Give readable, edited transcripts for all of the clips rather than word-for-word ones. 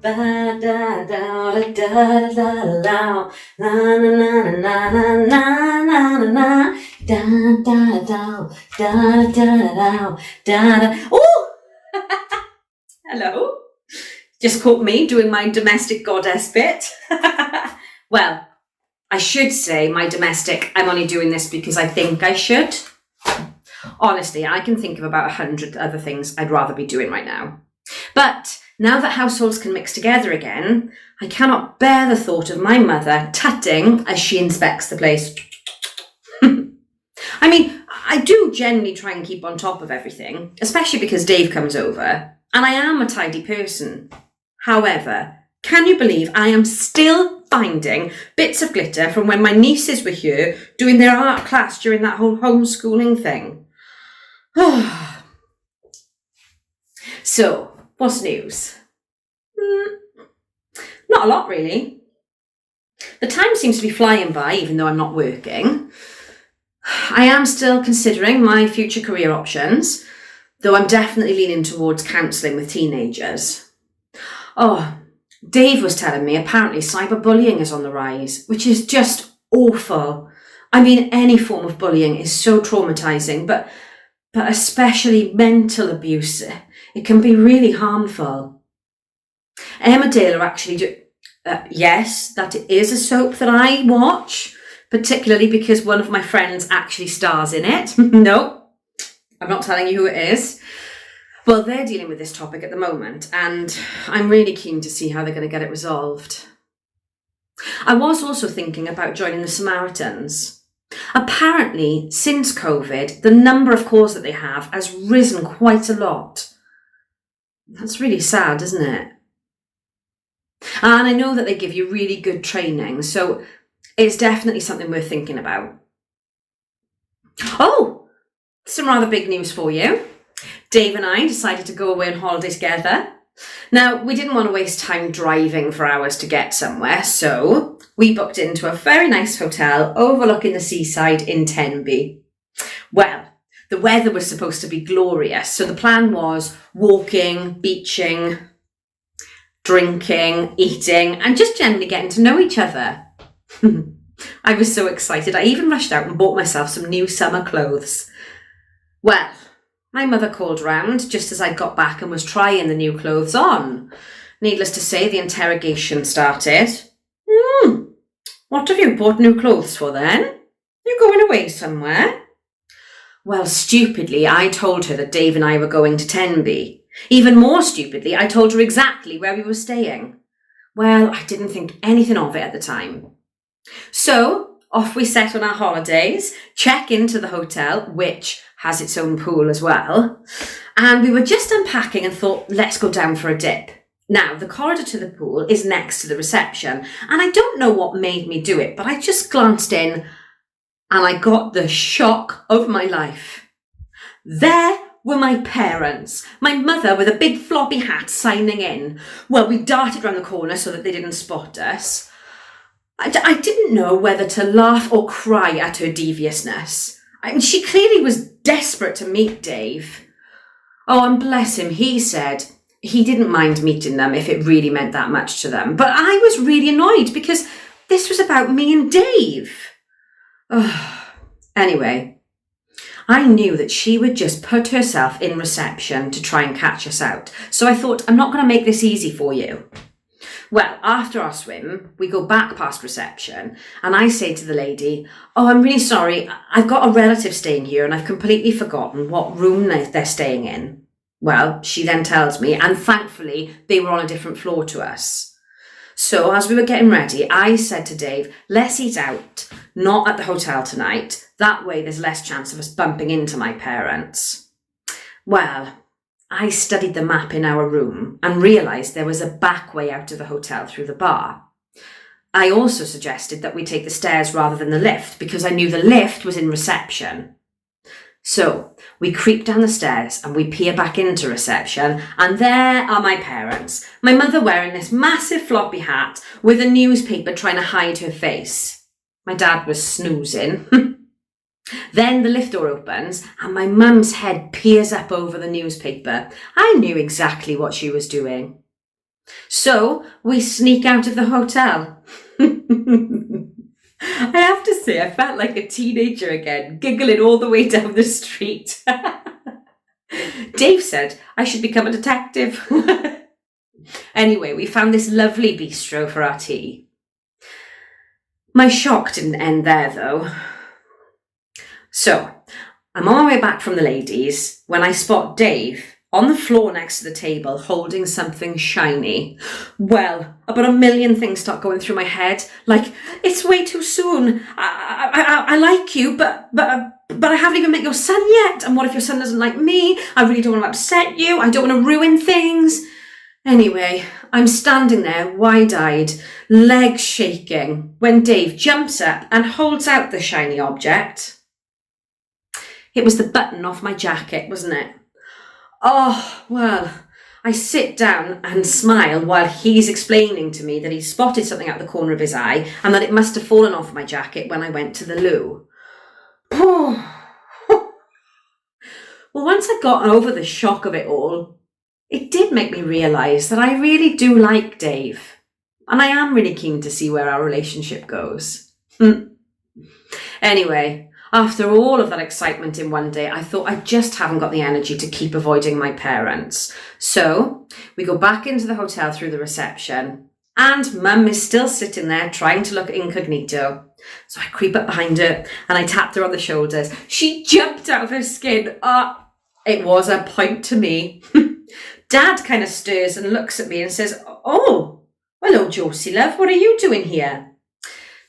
Ba da da da da da da na na na na na na na na da da da da da da da. Oh, hello. Just caught me doing my domestic goddess bit. Well, I should say my domestic, I'm only doing this because I think I should. Honestly, I can think of about 100 other things I'd rather be doing right now. But now that households can mix together again, I cannot bear the thought of my mother tutting as she inspects the place. I mean, I do generally try and keep on top of everything, especially because Dave comes over, and I am a tidy person. However, can you believe I am still finding bits of glitter from when my nieces were here doing their art class during that whole homeschooling thing? So, what's news? Not a lot, really. The time seems to be flying by, even though I'm not working. I am still considering my future career options, though I'm definitely leaning towards counselling with teenagers. Oh, Dave was telling me apparently cyberbullying is on the rise, which is just awful. I mean, any form of bullying is so traumatising, but especially mental abuse. It can be really harmful. Emmerdale are actually yes, that is a soap that I watch, particularly because one of my friends actually stars in it. No, I'm not telling you who it is. Well, they're dealing with this topic at the moment, and I'm really keen to see how they're going to get it resolved. I was also thinking about joining the Samaritans. Apparently, since COVID, the number of calls that they have has risen quite a lot. That's really sad, isn't it? And I know that they give you really good training, so it's definitely something worth thinking about. Oh, some rather big news for you. Dave and I decided to go away on holiday together. Now, we didn't want to waste time driving for hours to get somewhere, so we booked into a very nice hotel overlooking the seaside in Tenby. Well, the weather was supposed to be glorious, so the plan was walking, beaching, drinking, eating, and just generally getting to know each other. I was so excited, I even rushed out and bought myself some new summer clothes. Well, my mother called round just as I got back and was trying the new clothes on. Needless to say, the interrogation started. What have you bought new clothes for then? You going away somewhere? Well, stupidly, I told her that Dave and I were going to Tenby. Even more stupidly, I told her exactly where we were staying. Well, I didn't think anything of it at the time. So, off we set on our holidays, check into the hotel, which has its own pool as well, and we were just unpacking and thought, let's go down for a dip. Now, the corridor to the pool is next to the reception, and I don't know what made me do it, but I just glanced in and I got the shock of my life. There were my parents, my mother with a big floppy hat signing in. Well, we darted round the corner so that they didn't spot us. I didn't know whether to laugh or cry at her deviousness. I mean, she clearly was desperate to meet Dave. Oh, and bless him, he said he didn't mind meeting them if it really meant that much to them. But I was really annoyed because this was about me and Dave. Anyway, I knew that she would just put herself in reception to try and catch us out. So I thought, I'm not going to make this easy for you. Well, after our swim, we go back past reception and I say to the lady, oh, I'm really sorry, I've got a relative staying here and I've completely forgotten what room they're staying in. Well, she then tells me, and thankfully they were on a different floor to us. So as we were getting ready, I said to Dave, let's eat out, not at the hotel tonight. That way there's less chance of us bumping into my parents. Well, I studied the map in our room and realised there was a back way out of the hotel through the bar. I also suggested that we take the stairs rather than the lift because I knew the lift was in reception. So we creep down the stairs and we peer back into reception, and there are my parents. My mother wearing this massive floppy hat with a newspaper trying to hide her face. My dad was snoozing. Then the lift door opens and my mum's head peers up over the newspaper. I knew exactly what she was doing. So we sneak out of the hotel. I have to say, I felt like a teenager again, giggling all the way down the street. Dave said I should become a detective. Anyway, we found this lovely bistro for our tea. My shock didn't end there, though. So, I'm on my way back from the ladies when I spot Dave on the floor next to the table holding something shiny. Well, about a million things start going through my head, like, it's way too soon. I like you, but I haven't even met your son yet. And what if your son doesn't like me? I really don't want to upset you. I don't want to ruin things. Anyway, I'm standing there wide-eyed, legs shaking, when Dave jumps up and holds out the shiny object. It was the button off my jacket, wasn't it? Oh, well, I sit down and smile while he's explaining to me that he spotted something out the corner of his eye and that it must have fallen off my jacket when I went to the loo. Well, once I got over the shock of it all, it did make me realise that I really do like Dave, and I am really keen to see where our relationship goes. Anyway, after all of that excitement in one day, I thought I just haven't got the energy to keep avoiding my parents. So we go back into the hotel through the reception, and Mum is still sitting there trying to look incognito. So I creep up behind her and I tapped her on the shoulders. She jumped out of her skin. It was a point to me. Dad kind of stirs and looks at me and says, "Oh, hello, Josie, love. What are you doing here?"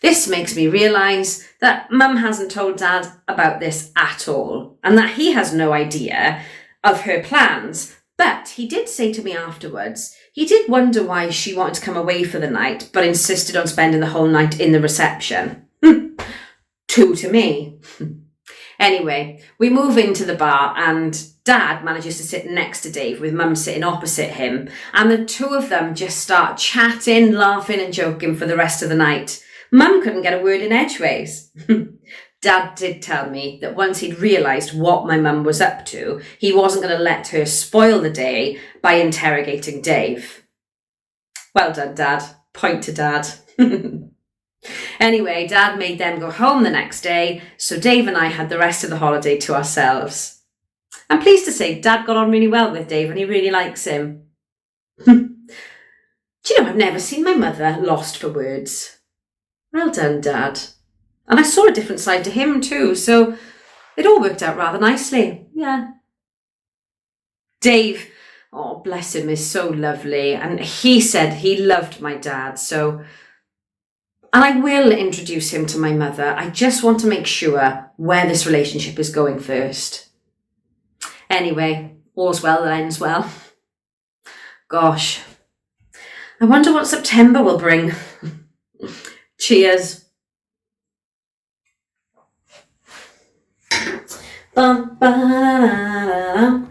This makes me realise that Mum hasn't told Dad about this at all, and that he has no idea of her plans. But he did say to me afterwards, he did wonder why she wanted to come away for the night, but insisted on spending the whole night in the reception. Two to me. Anyway, we move into the bar and Dad manages to sit next to Dave with Mum sitting opposite him, and the two of them just start chatting, laughing and joking for the rest of the night. Mum couldn't get a word in edgeways. Dad did tell me that once he'd realised what my mum was up to, he wasn't going to let her spoil the day by interrogating Dave. Well done, Dad. Point to Dad. Anyway, Dad made them go home the next day, so Dave and I had the rest of the holiday to ourselves. I'm pleased to say Dad got on really well with Dave and he really likes him. Do you know, I've never seen my mother lost for words. Well done, Dad. And I saw a different side to him too, so it all worked out rather nicely. Yeah. Dave, oh bless him, is so lovely, and he said he loved my dad, so... And I will introduce him to my mother. I just want to make sure where this relationship is going first. Anyway, all's well that ends well. Gosh, I wonder what September will bring. Cheers. Bum, ba, da, da, da.